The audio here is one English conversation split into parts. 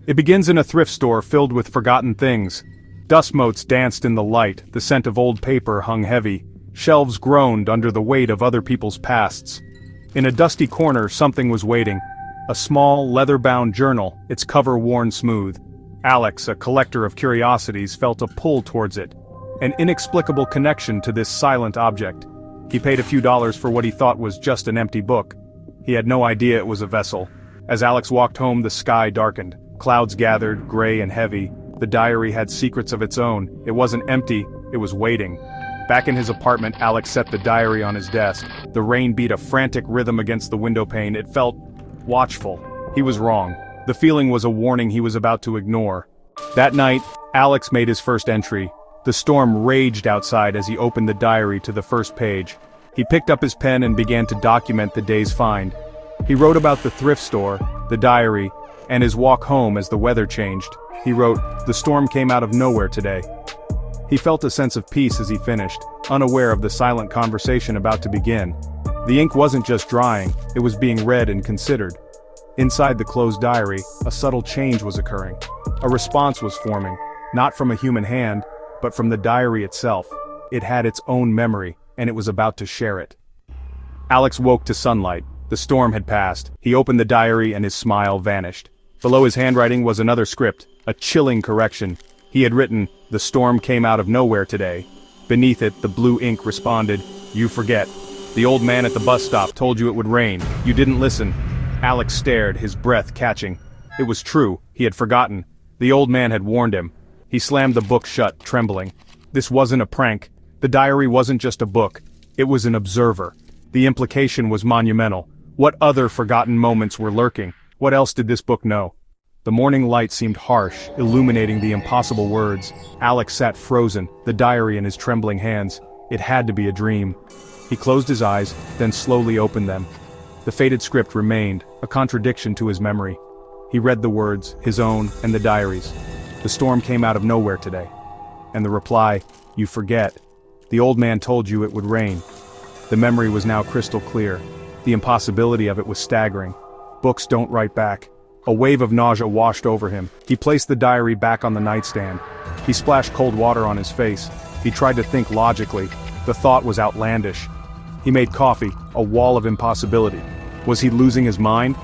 It begins in a thrift store filled with forgotten things. Dust motes danced in the light, the scent of old paper hung heavy, shelves groaned under the weight of other people's pasts. In a dusty corner something was waiting. A small, leather-bound journal, its cover worn smooth. Alex, a collector of curiosities, felt a pull towards it. An inexplicable connection to this silent object. He paid a few dollars for what he thought was just an empty book. He had no idea it was a vessel. As Alex walked home, the sky darkened. Clouds gathered, gray and heavy. The diary had secrets of its own. It wasn't empty, it was waiting. Back in his apartment, Alex set the diary on his desk. The rain beat a frantic rhythm against the window pane. It felt watchful. He was wrong. The feeling was a warning he was about to ignore. That night, Alex made his first entry. The storm raged outside as he opened the diary to the first page. He picked up his pen and began to document the day's find. He wrote about the thrift store, the diary, and his walk home as the weather changed. He wrote, "The storm came out of nowhere today." He felt a sense of peace as he finished, unaware of the silent conversation about to begin. The ink wasn't just drying, it was being read and considered. Inside the closed diary, a subtle change was occurring. A response was forming, not from a human hand, but from the diary itself. It had its own memory, and it was about to share it. Alex woke to sunlight. The storm had passed. He opened the diary and his smile vanished. Below his handwriting was another script, a chilling correction. He had written, "The storm came out of nowhere today." Beneath it, the blue ink responded, "You forget. The old man at the bus stop told you it would rain. You didn't listen." Alex stared, his breath catching. It was true, he had forgotten. The old man had warned him. He slammed the book shut, trembling. This wasn't a prank. The diary wasn't just a book. It was an observer. The implication was monumental. What other forgotten moments were lurking? What else did this book know? The morning light seemed harsh, illuminating the impossible words. Alex sat frozen, the diary in his trembling hands. It had to be a dream. He closed his eyes, then slowly opened them. The faded script remained, a contradiction to his memory. He read the words, his own and the diary's. "The storm came out of nowhere today." And the reply, "You forget. The old man told you it would rain." The memory was now crystal clear. The impossibility of it was staggering. Books don't write back. A wave of nausea washed over him. He placed the diary back on the nightstand. He splashed cold water on his face. He tried to think logically. The thought was outlandish. He made coffee, a wall of impossibility. Was he losing his mind?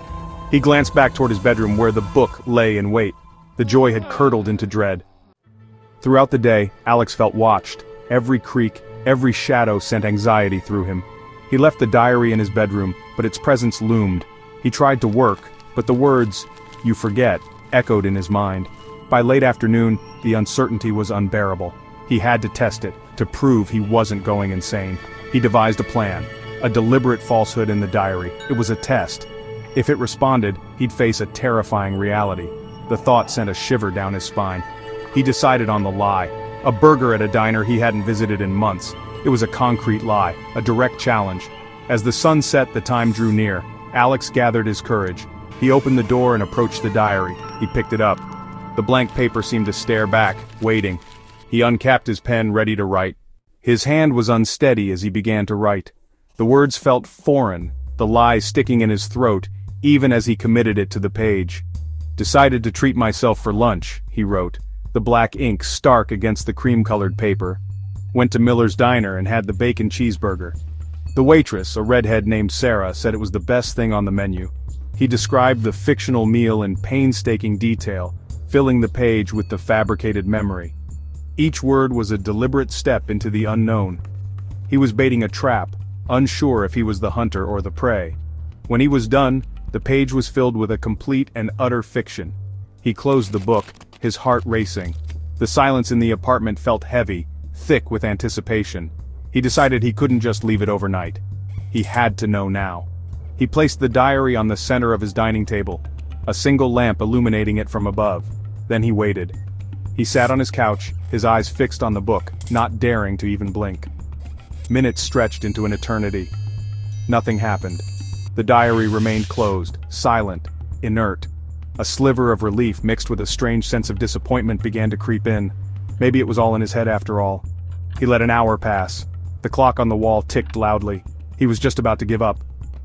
He glanced back toward his bedroom where the book lay in wait. The joy had curdled into dread. Throughout the day, Alex felt watched. Every creak, every shadow sent anxiety through him. He left the diary in his bedroom, but its presence loomed. He tried to work, but the words, "You forget," echoed in his mind. By late afternoon, the uncertainty was unbearable. He had to test it, to prove he wasn't going insane. He devised a plan, a deliberate falsehood in the diary. It was a test. If it responded, he'd face a terrifying reality. The thought sent a shiver down his spine. He decided on the lie. A burger at a diner he hadn't visited in months. It was a concrete lie, a direct challenge. As the sun set, the time drew near. Alex gathered his courage. He opened the door and approached the diary. He picked it up. The blank paper seemed to stare back, waiting. He uncapped his pen, ready to write. His hand was unsteady as he began to write. The words felt foreign, the lie sticking in his throat, even as he committed it to the page. "Decided to treat myself for lunch," he wrote, the black ink stark against the cream-colored paper. "Went to Miller's Diner and had the bacon cheeseburger. The waitress, a redhead named Sarah, said it was the best thing on the menu." He described the fictional meal in painstaking detail, filling the page with the fabricated memory. Each word was a deliberate step into the unknown. He was baiting a trap, unsure if he was the hunter or the prey. When he was done, the page was filled with a complete and utter fiction. He closed the book, his heart racing. The silence in the apartment felt heavy, thick with anticipation. He decided he couldn't just leave it overnight. He had to know now. He placed the diary on the center of his dining table, a single lamp illuminating it from above. Then he waited. He sat on his couch, his eyes fixed on the book, not daring to even blink. Minutes stretched into an eternity. Nothing happened. The diary remained closed, silent, inert. A sliver of relief mixed with a strange sense of disappointment began to creep in. Maybe it was all in his head after all. He let an hour pass. The clock on the wall ticked loudly. He was just about to give up.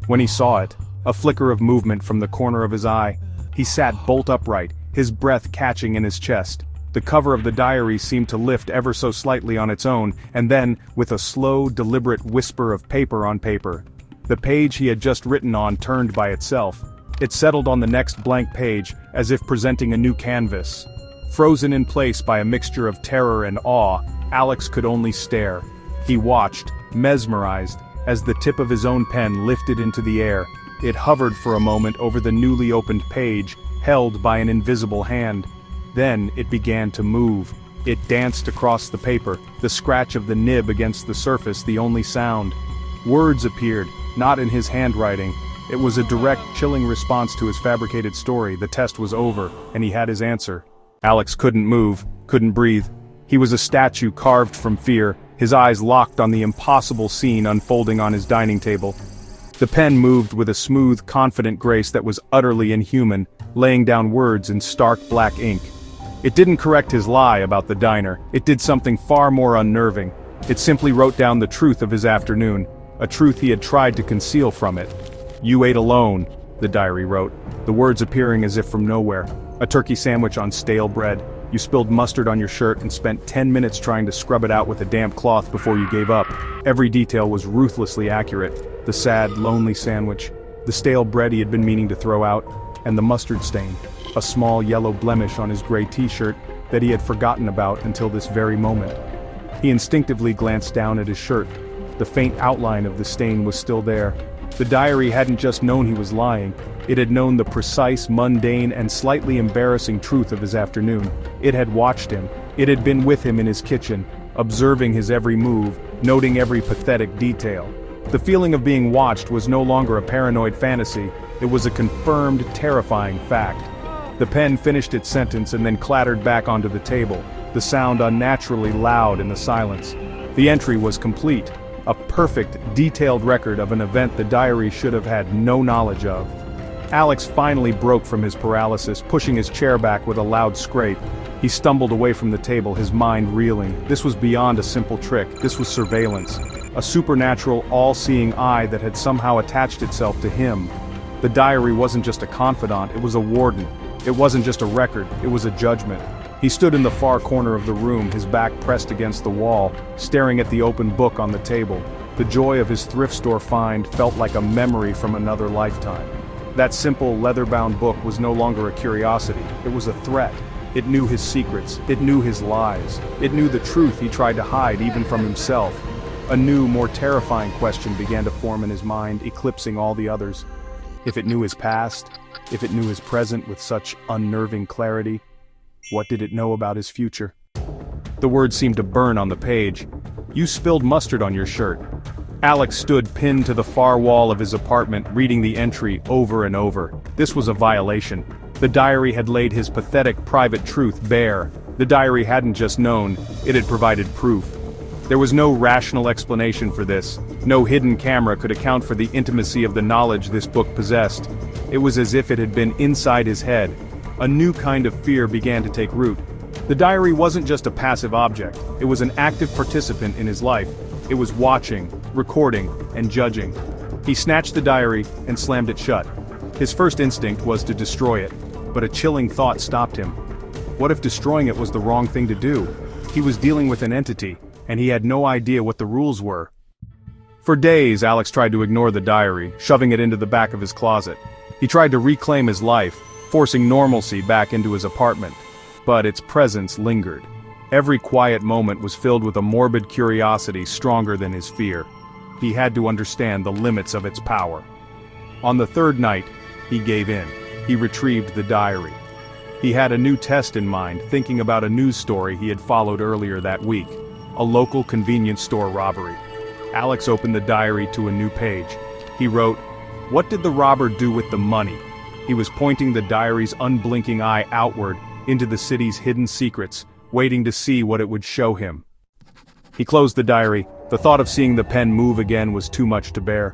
When he saw it, a flicker of movement from the corner of his eye, he sat bolt upright, his breath catching in his chest. The cover of the diary seemed to lift ever so slightly on its own, and then, with a slow, deliberate whisper of paper on paper, the page he had just written on turned by itself. It settled on the next blank page, as if presenting a new canvas. Frozen in place by a mixture of terror and awe, Alex could only stare. He watched, mesmerized, as the tip of his own pen lifted into the air. It hovered for a moment over the newly opened page, held by an invisible hand. Then it began to move. It danced across the paper, the scratch of the nib against the surface the only sound. Words appeared, not in his handwriting. It was a direct, chilling response to his fabricated story. The test was over, and he had his answer. Alex couldn't move, couldn't breathe. He was a statue carved from fear, his eyes locked on the impossible scene unfolding on his dining table. The pen moved with a smooth, confident grace that was utterly inhuman, laying down words in stark black ink. It didn't correct his lie about the diner. It did something far more unnerving. It simply wrote down the truth of his afternoon, a truth he had tried to conceal from it. "You ate alone," the diary wrote, the words appearing as if from nowhere. "A turkey sandwich on stale bread. You spilled mustard on your shirt and spent 10 minutes trying to scrub it out with a damp cloth before you gave up." Every detail was ruthlessly accurate. The sad, lonely sandwich, the stale bread he had been meaning to throw out, and the mustard stain, a small yellow blemish on his gray t-shirt that he had forgotten about until this very moment. He instinctively glanced down at his shirt. The faint outline of the stain was still there. The diary hadn't just known he was lying, it had known the precise, mundane, and slightly embarrassing truth of his afternoon. It had watched him. It had been with him in his kitchen, observing his every move, noting every pathetic detail. The feeling of being watched was no longer a paranoid fantasy, it was a confirmed, terrifying fact. The pen finished its sentence and then clattered back onto the table, the sound unnaturally loud in the silence. The entry was complete, a perfect, detailed record of an event the diary should have had no knowledge of. Alex finally broke from his paralysis, pushing his chair back with a loud scrape. He stumbled away from the table, his mind reeling. This was beyond a simple trick, this was surveillance. A supernatural, all-seeing eye that had somehow attached itself to him. The diary wasn't just a confidant, it was a warden. It wasn't just a record, it was a judgment. He stood in the far corner of the room, his back pressed against the wall, staring at the open book on the table. The joy of his thrift store find felt like a memory from another lifetime. That simple, leather-bound book was no longer a curiosity, it was a threat. It knew his secrets, it knew his lies, it knew the truth he tried to hide even from himself. A new, more terrifying question began to form in his mind, eclipsing all the others. If it knew his past, if it knew his present with such unnerving clarity, what did it know about his future? The words seemed to burn on the page. "You spilled mustard on your shirt." Alex stood pinned to the far wall of his apartment, reading the entry over and over. This was a violation. The diary had laid his pathetic private truth bare. The diary hadn't just known, it had provided proof. There was no rational explanation for this. No hidden camera could account for the intimacy of the knowledge this book possessed. It was as if it had been inside his head. A new kind of fear began to take root. The diary wasn't just a passive object, it was an active participant in his life. It was watching, recording, and judging. He snatched the diary and slammed it shut. His first instinct was to destroy it, but a chilling thought stopped him. What if destroying it was the wrong thing to do? He was dealing with an entity, and he had no idea what the rules were. For days, Alex tried to ignore the diary, shoving it into the back of his closet. He tried to reclaim his life, forcing normalcy back into his apartment. But its presence lingered. Every quiet moment was filled with a morbid curiosity stronger than his fear. He had to understand the limits of its power. On the third night, he gave in. He retrieved the diary. He had a new test in mind, thinking about a news story he had followed earlier that week. A local convenience store robbery. Alex opened the diary to a new page. He wrote, "What did the robber do with the money?" He was pointing the diary's unblinking eye outward, into the city's hidden secrets, waiting to see what it would show him. He closed the diary. The thought of seeing the pen move again was too much to bear.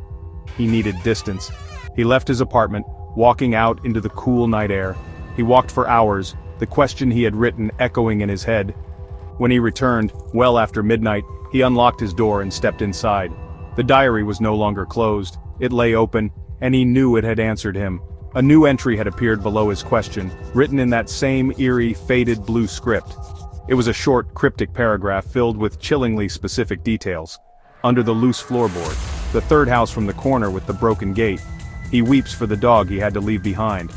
He needed distance. He left his apartment, walking out into the cool night air. He walked for hours, the question he had written echoing in his head. When he returned, well after midnight, he unlocked his door and stepped inside. The diary was no longer closed. It lay open, and he knew it had answered him. A new entry had appeared below his question, written in that same eerie, faded blue script. It was a short, cryptic paragraph filled with chillingly specific details. Under the loose floorboard, the third house from the corner with the broken gate. He weeps for the dog he had to leave behind.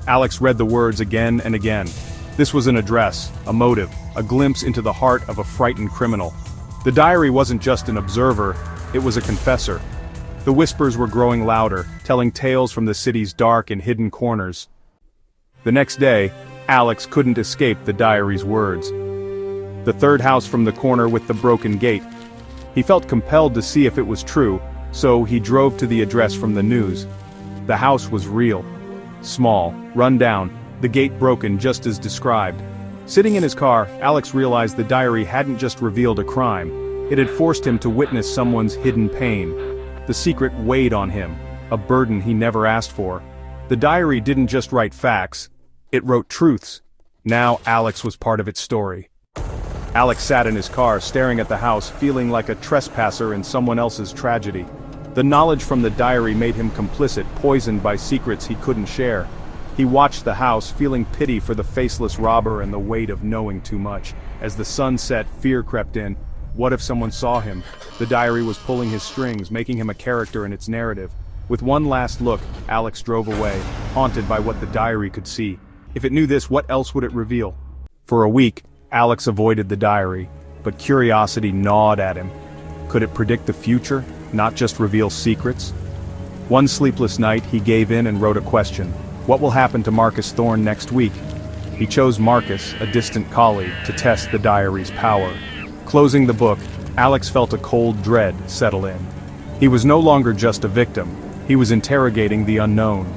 Alex read the words again and again. This was an address, a motive, a glimpse into the heart of a frightened criminal. The diary wasn't just an observer, it was a confessor. The whispers were growing louder, telling tales from the city's dark and hidden corners. The next day, Alex couldn't escape the diary's words. The third house from the corner with the broken gate. He felt compelled to see if it was true, so he drove to the address from the news. The house was real. Small, run down, the gate broken just as described. Sitting in his car, Alex realized the diary hadn't just revealed a crime. It had forced him to witness someone's hidden pain. The secret weighed on him, a burden he never asked for. The diary didn't just write facts, it wrote truths. Now Alex was part of its story. Alex sat in his car, staring at the house, feeling like a trespasser in someone else's tragedy. The knowledge from the diary made him complicit, poisoned by secrets he couldn't share. He watched the house, feeling pity for the faceless robber and the weight of knowing too much. As the sun set, fear crept in. What if someone saw him? The diary was pulling his strings, making him a character in its narrative. With one last look, Alex drove away, haunted by what the diary could see. If it knew this, what else would it reveal? For a week, Alex avoided the diary, but curiosity gnawed at him. Could it predict the future, not just reveal secrets? One sleepless night, he gave in and wrote a question. What will happen to Marcus Thorne next week? He chose Marcus, a distant colleague, to test the diary's power. Closing the book, Alex felt a cold dread settle in. He was no longer just a victim, he was interrogating the unknown.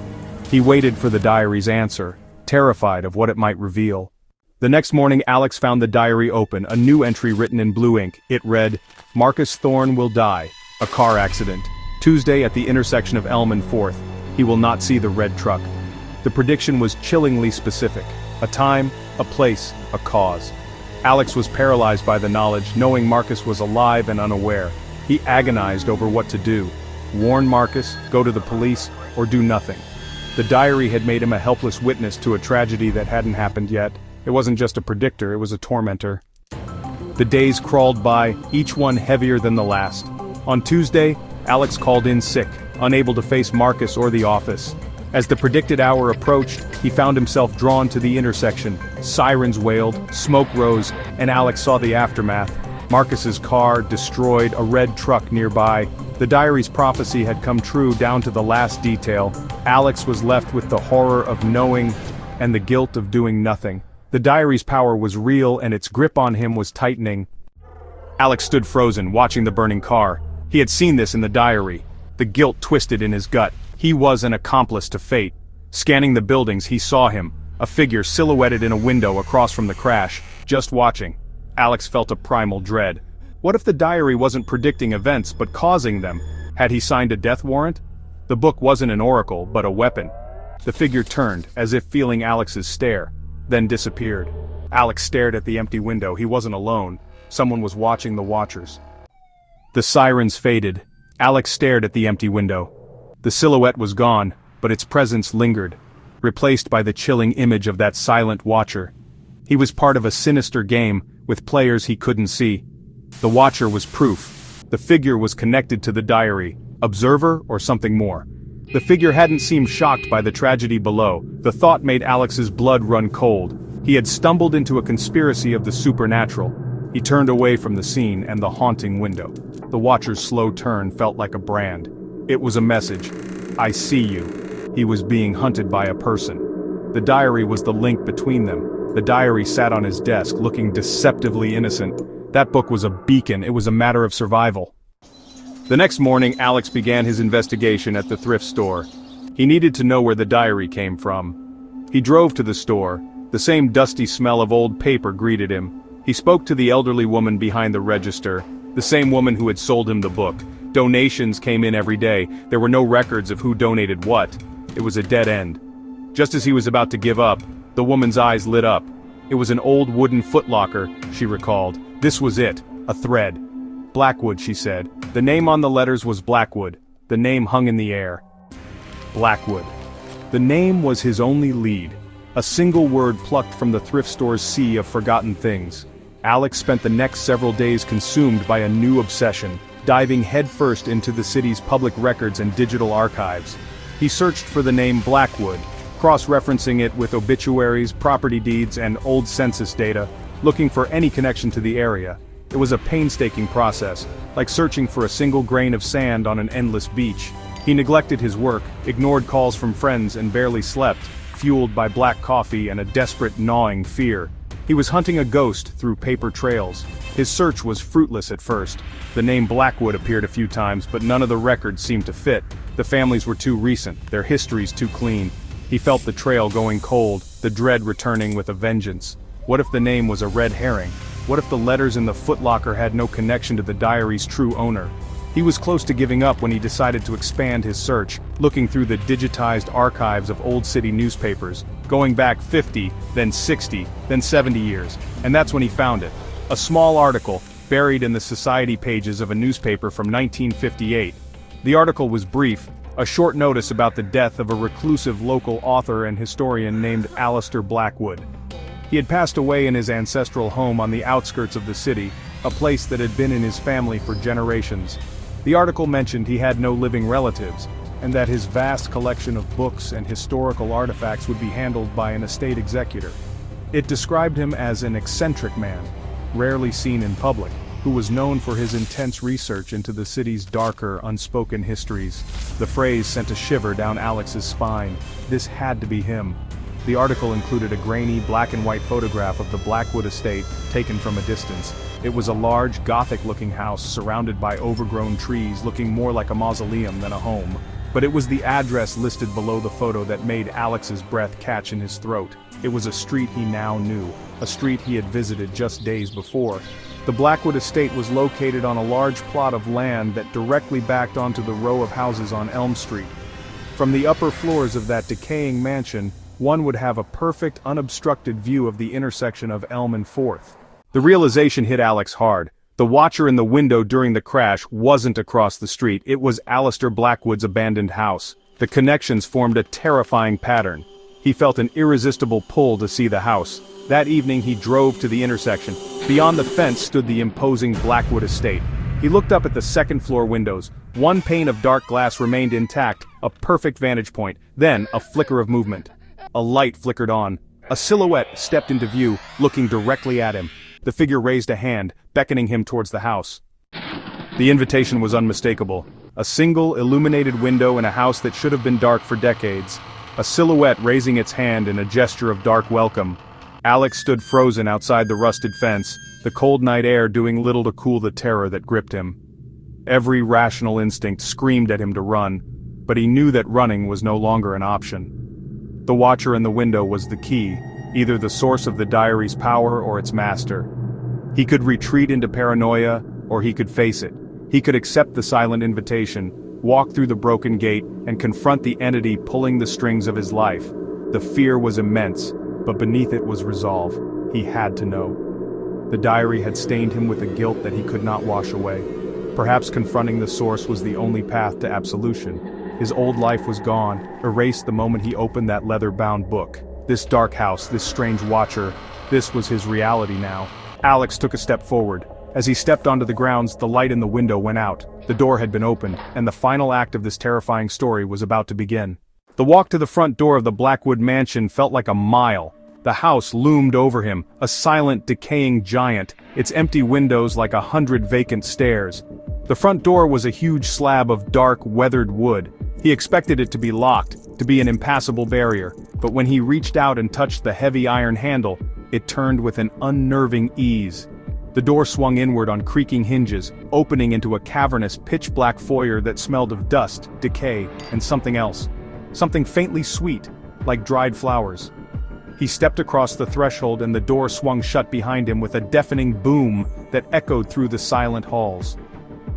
He waited for the diary's answer, terrified of what it might reveal. The next morning, Alex found the diary open, a new entry written in blue ink. It read, Marcus Thorne will die. A car accident. Tuesday at the intersection of Elm and 4th. He will not see the red truck. The prediction was chillingly specific. A time, a place, a cause. Alex was paralyzed by the knowledge, knowing Marcus was alive and unaware. He agonized over what to do. Warn Marcus, go to the police, or do nothing. The diary had made him a helpless witness to a tragedy that hadn't happened yet. It wasn't just a predictor, it was a tormentor. The days crawled by, each one heavier than the last. On Tuesday, Alex called in sick, unable to face Marcus or the office. As the predicted hour approached, he found himself drawn to the intersection. Sirens wailed, smoke rose, and Alex saw the aftermath. Marcus's car, destroyed, a red truck nearby. The diary's prophecy had come true down to the last detail. Alex was left with the horror of knowing and the guilt of doing nothing. The diary's power was real and its grip on him was tightening. Alex stood frozen, watching the burning car. He had seen this in the diary. The guilt twisted in his gut. He was an accomplice to fate. Scanning the buildings, he saw him, a figure silhouetted in a window across from the crash, just watching. Alex felt a primal dread. What if the diary wasn't predicting events but causing them? Had he signed a death warrant? The book wasn't an oracle, but a weapon. The figure turned, as if feeling Alex's stare, then disappeared. Alex stared at the empty window. He wasn't alone. Someone was watching the watchers. The sirens faded. Alex stared at the empty window. The silhouette was gone, but its presence lingered, replaced by the chilling image of that silent watcher. He was part of a sinister game, with players he couldn't see. The watcher was proof. The figure was connected to the diary, observer or something more. The figure hadn't seemed shocked by the tragedy below. The thought made Alex's blood run cold. He had stumbled into a conspiracy of the supernatural. He turned away from the scene and the haunting window. The watcher's slow turn felt like a brand. It was a message. I see you. He was being hunted by a person. The diary was the link between them. The diary sat on his desk, looking deceptively innocent. That book was a beacon. It was a matter of survival. The next morning, Alex began his investigation at the thrift store. He needed to know where the diary came from. He drove to the store. The same dusty smell of old paper greeted him. He spoke to the elderly woman behind the register, the same woman who had sold him the book. Donations came in every day. There were no records of who donated what. It was a dead end. Just as he was about to give up, the woman's eyes lit up. It was an old wooden footlocker, she recalled. This was it, a thread. Blackwood, she said. The name on the letters was Blackwood. The name hung in the air. Blackwood. The name was his only lead, a single word plucked from the thrift store's sea of forgotten things. Alex spent the next several days consumed by a new obsession, diving headfirst into the city's public records and digital archives. He searched for the name Blackwood, cross-referencing it with obituaries, property deeds, and old census data, looking for any connection to the area. It was a painstaking process, like searching for a single grain of sand on an endless beach. He neglected his work, ignored calls from friends, and barely slept, fueled by black coffee and a desperate gnawing fear. He was hunting a ghost through paper trails. His search was fruitless at first. The name Blackwood appeared a few times, but none of the records seemed to fit. The families were too recent, their histories too clean. He felt the trail going cold, the dread returning with a vengeance. What if the name was a red herring? What if the letters in the footlocker had no connection to the diary's true owner? He was close to giving up when he decided to expand his search, looking through the digitized archives of old city newspapers, going back 50, then 60, then 70 years, and that's when he found it. A small article, buried in the society pages of a newspaper from 1958. The article was brief, a short notice about the death of a reclusive local author and historian named Alistair Blackwood. He had passed away in his ancestral home on the outskirts of the city, a place that had been in his family for generations. The article mentioned he had no living relatives, and that his vast collection of books and historical artifacts would be handled by an estate executor. It described him as an eccentric man, rarely seen in public, who was known for his intense research into the city's darker, unspoken histories. The phrase sent a shiver down Alex's spine. This had to be him. The article included a grainy black and white photograph of the Blackwood estate, taken from a distance. It was a large, Gothic-looking house surrounded by overgrown trees, looking more like a mausoleum than a home. But it was the address listed below the photo that made Alex's breath catch in his throat. It was a street he now knew, a street he had visited just days before. The Blackwood estate was located on a large plot of land that directly backed onto the row of houses on Elm Street. From the upper floors of that decaying mansion, one would have a perfect, unobstructed view of the intersection of Elm and 4th. The realization hit Alex hard. The watcher in the window during the crash wasn't across the street, it was Alistair Blackwood's abandoned house. The connections formed a terrifying pattern. He felt an irresistible pull to see the house. That evening he drove to the intersection. Beyond the fence stood the imposing Blackwood estate. He looked up at the second-floor windows. One pane of dark glass remained intact, a perfect vantage point. Then, a flicker of movement. A light flickered on. A silhouette stepped into view, looking directly at him. The figure raised a hand, beckoning him towards the house. The invitation was unmistakable. A single, illuminated window in a house that should have been dark for decades. A silhouette raising its hand in a gesture of dark welcome. Alex stood frozen outside the rusted fence, the cold night air doing little to cool the terror that gripped him. Every rational instinct screamed at him to run, but he knew that running was no longer an option. The watcher in the window was the key, either the source of the diary's power or its master. He could retreat into paranoia, or he could face it. He could accept the silent invitation, walk through the broken gate, and confront the entity pulling the strings of his life. The fear was immense, but beneath it was resolve. He had to know. The diary had stained him with a guilt that he could not wash away. Perhaps confronting the source was the only path to absolution. His old life was gone, erased the moment he opened that leather-bound book. This dark house, this strange watcher, this was his reality now. Alex took a step forward. As he stepped onto the grounds, the light in the window went out. The door had been opened, and the final act of this terrifying story was about to begin. The walk to the front door of the Blackwood mansion felt like a mile. The house loomed over him, a silent, decaying giant, its empty windows like 100 vacant stairs. The front door was a huge slab of dark, weathered wood. He expected it to be locked, to be an impassable barrier, but when he reached out and touched the heavy iron handle, it turned with an unnerving ease. The door swung inward on creaking hinges, opening into a cavernous, pitch-black foyer that smelled of dust, decay, and something else. Something faintly sweet, like dried flowers. He stepped across the threshold and the door swung shut behind him with a deafening boom that echoed through the silent halls.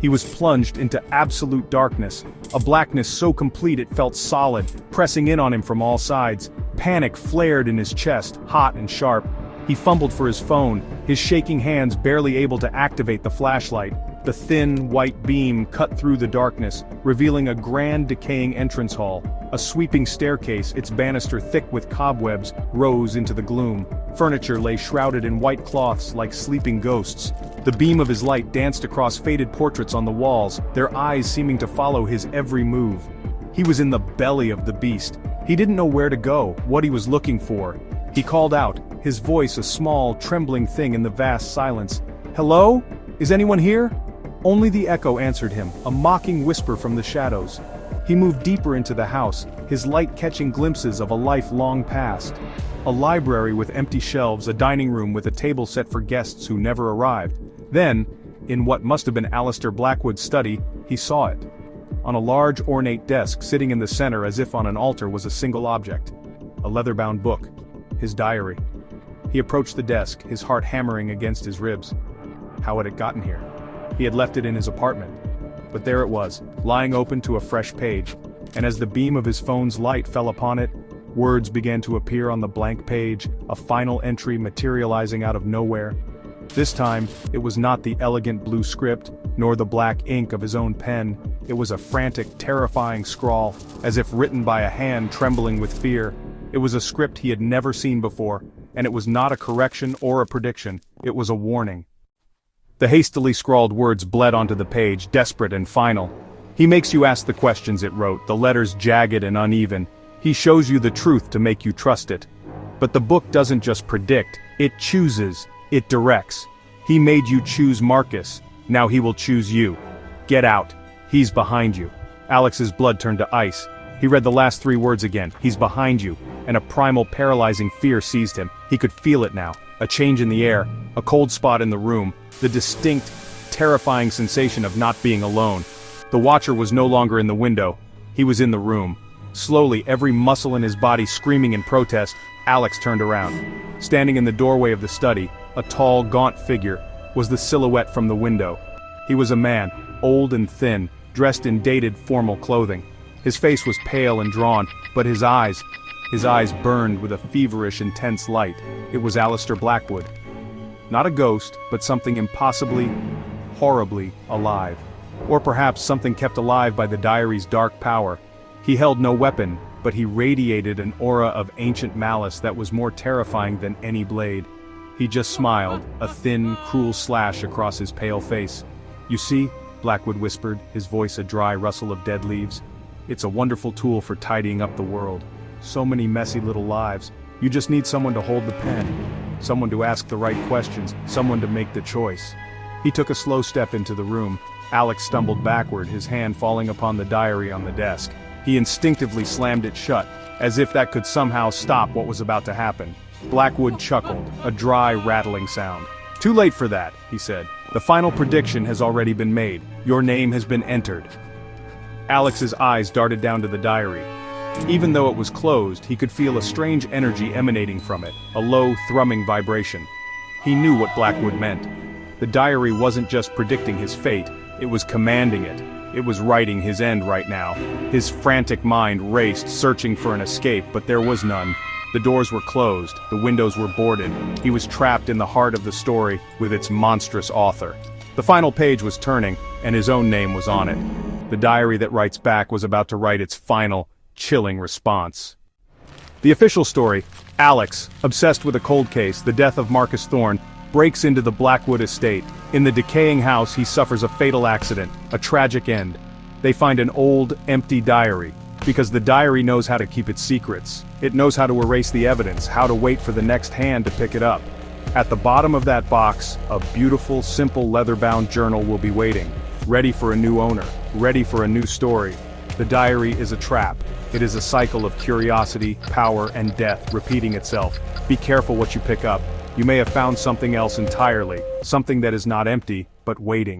He was plunged into absolute darkness, a blackness so complete it felt solid, pressing in on him from all sides. Panic flared in his chest, hot and sharp. He fumbled for his phone, his shaking hands barely able to activate the flashlight. The thin, white beam cut through the darkness, revealing a grand decaying entrance hall. A sweeping staircase, its banister thick with cobwebs, rose into the gloom. Furniture lay shrouded in white cloths like sleeping ghosts. The beam of his light danced across faded portraits on the walls, their eyes seeming to follow his every move. He was in the belly of the beast. He didn't know where to go, what he was looking for. He called out, his voice a small, trembling thing in the vast silence. "Hello? Is anyone here?" Only the echo answered him, a mocking whisper from the shadows. He moved deeper into the house, his light catching glimpses of a life long past. A library with empty shelves, a dining room with a table set for guests who never arrived. Then, in what must have been Alistair Blackwood's study, he saw it. On a large ornate desk sitting in the center as if on an altar was a single object. A leather-bound book. His diary. He approached the desk, his heart hammering against his ribs. How had it gotten here? He had left it in his apartment. But there it was, lying open to a fresh page. And as the beam of his phone's light fell upon it, words began to appear on the blank page, a final entry materializing out of nowhere. This time, it was not the elegant blue script, nor the black ink of his own pen. It was a frantic, terrifying scrawl, as if written by a hand trembling with fear. It was a script he had never seen before, and it was not a correction or a prediction, it was a warning. The hastily scrawled words bled onto the page, desperate and final. He makes you ask the questions, it wrote, the letters jagged and uneven. He shows you the truth to make you trust it. But the book doesn't just predict, it chooses, it directs. He made you choose Marcus, now he will choose you. Get out. He's behind you. Alex's blood turned to ice. He read the last 3 words again, he's behind you, and a primal paralyzing fear seized him. He could feel it now, a change in the air, a cold spot in the room, the distinct, terrifying sensation of not being alone. The watcher was no longer in the window, he was in the room. Slowly, every muscle in his body screaming in protest, Alex turned around. Standing in the doorway of the study, a tall, gaunt figure, was the silhouette from the window. He was a man, old and thin, dressed in dated, formal clothing. His face was pale and drawn, but his eyes burned with a feverish, intense light. It was Alistair Blackwood. Not a ghost, but something impossibly, horribly alive. Or perhaps something kept alive by the diary's dark power. He held no weapon, but he radiated an aura of ancient malice that was more terrifying than any blade. He just smiled, a thin, cruel slash across his pale face. "You see," Blackwood whispered, his voice a dry rustle of dead leaves. "It's a wonderful tool for tidying up the world. So many messy little lives. You just need someone to hold the pen. Someone to ask the right questions, someone to make the choice." He took a slow step into the room. Alex stumbled backward, his hand falling upon the diary on the desk. He instinctively slammed it shut, as if that could somehow stop what was about to happen. Blackwood chuckled, a dry, rattling sound. "Too late for that," he said. "The final prediction has already been made. Your name has been entered." Alex's eyes darted down to the diary. Even though it was closed, he could feel a strange energy emanating from it, a low, thrumming vibration. He knew what Blackwood meant. The diary wasn't just predicting his fate, it was commanding it. It was writing his end right now. His frantic mind raced, searching for an escape, but there was none. The doors were closed, the windows were boarded. He was trapped in the heart of the story with its monstrous author. The final page was turning, and his own name was on it. The diary that writes back was about to write its final, chilling response. The official story, Alex, obsessed with a cold case, the death of Marcus Thorne, breaks into the Blackwood estate. In the decaying house, he suffers a fatal accident, a tragic end. They find an old, empty diary, because the diary knows how to keep its secrets. It knows how to erase the evidence, how to wait for the next hand to pick it up. At the bottom of that box, a beautiful, simple leather-bound journal will be waiting, ready for a new owner, ready for a new story. The diary is a trap. It is a cycle of curiosity, power, and death repeating itself. Be careful what you pick up. You may have found something else entirely, something that is not empty, but waiting.